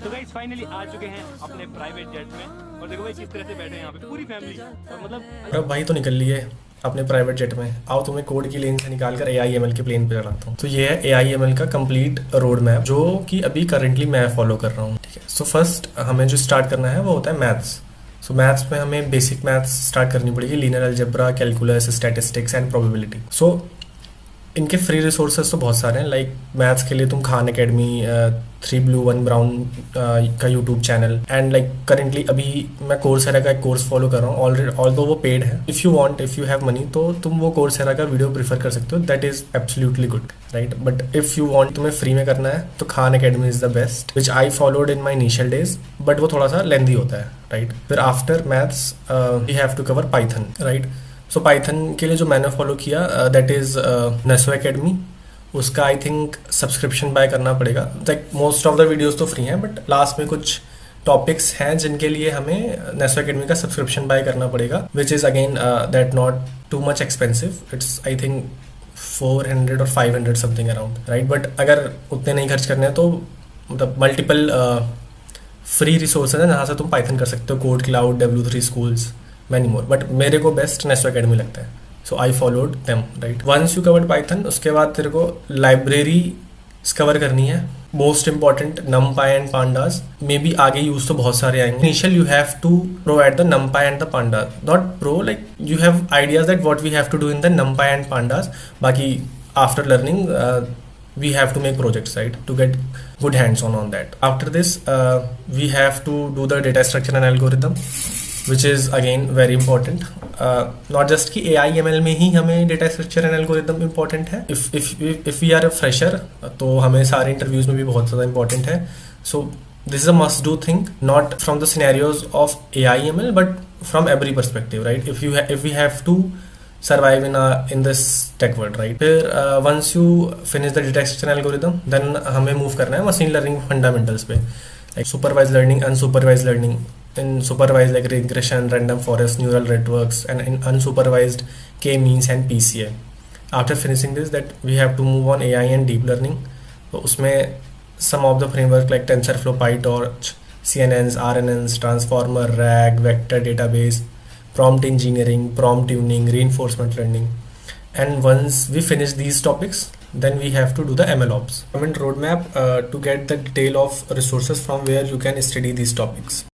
तो guys finally आ चुके हैं अपने प्राइवेट जेट में और देखो भाई किस तरह से बैठे हैं यहाँ पे पूरी फैमिली और मतलब अब भाई तो निकल लिए अपने प्राइवेट जेट में। आओ तुम्हें कोड की लेन से निकाल कर AIML के प्लेन पे चढ़ाता हूँ। तो ये है AIML का कंप्लीट रोड मैप जो कि अभी करंटली मैं फॉलो कर रहा हूँ। ठीक है, सो फर्स्ट हमें जो स्टार्ट करना है वो होता है मैथ्स। सो मैथ्स में हमें बेसिक मैथ्स स्टार्ट करनी पड़ेगी, linear algebra, calculus, statistics and probability. So इनके फ्री रिसोर्सेज तो बहुत सारे हैं। लाइक मैथ्स के लिए तुम खान एकेडमी, 3 Blue 1 Brown का YouTube channel, and like currently अभी मैं कोर्सेरा का एक कोर्स फॉलो कर रहा हूँ ऑलरेडी, ऑल्दो वो पेड है। इफ़ यू हैव मनी तो तुम वो कोर्सेरा का वीडियो प्रीफर कर सकते हो, that is absolutely good, right. But if you want, तुम्हें फ्री में करना है तो Khan Academy is the best, which I followed in my initial days, but वो थोड़ा सा लेंदी होता है, राइट। फिर after maths we have to cover Python, right. So Python के लिए जो मैंने फॉलो किया दैट इज नेसो एकेडमी। उसका आई थिंक सब्सक्रिप्शन बाय करना पड़ेगा। Like most of the videos तो फ्री हैं, बट लास्ट में कुछ टॉपिक्स हैं जिनके लिए हमें नेसो एकेडमी का सब्सक्रिप्शन बाय करना पड़ेगा, which is again that not too much expensive. It's I think 400 और 500 समथिंग अराउंड, राइट। बट अगर उतने नहीं खर्च करने हैं तो मतलब मल्टीपल फ्री रिसोर्सेज हैं जहाँ से तुम पाइथन कर सकते हो, code cloud, W3 schools, many more. But मेरे को बेस्ट नेसो एकेडमी लगता है, so I followed them, right. Once you covered Python, उसके बाद तेरे को लाइब्रेरी कवर करनी है। Most important NumPy and pandas, maybe आगे यूज तो बहुत सारे आएंगे। Initial you have to pro at the NumPy and the pandas, not pro, like you have ideas that what we have to do in the NumPy and pandas. बाकी after learning we have to make projects, right, to get good hands on that. After this we have to do the data structure and algorithm, which is again very important. Not just कि AIML में ही हमें data structure and algorithm important है. If we are a fresher तो हमें सारे interviews में भी बहुत ज़्यादा important है. So this is a must do thing, not from the scenarios of AIML but from every perspective, right. If we have to survive in this tech world, right. फिर once you finish the data structure algorithm, then हमें move करना है machine learning fundamentals पे, like supervised learning, unsupervised learning. In supervised, like regression, random forest, neural networks, and in unsupervised, K-means and PCA. After finishing this, that we have to move on AI and deep learning. तो उसमें some of the framework like TensorFlow, PyTorch, CNNs, RNNs, Transformer, RAG, vector database, prompt engineering, prompt tuning, reinforcement learning. And once we finish these topics, then we have to do the MLOps. Roadmap to get the detail of resources from where you can study these topics.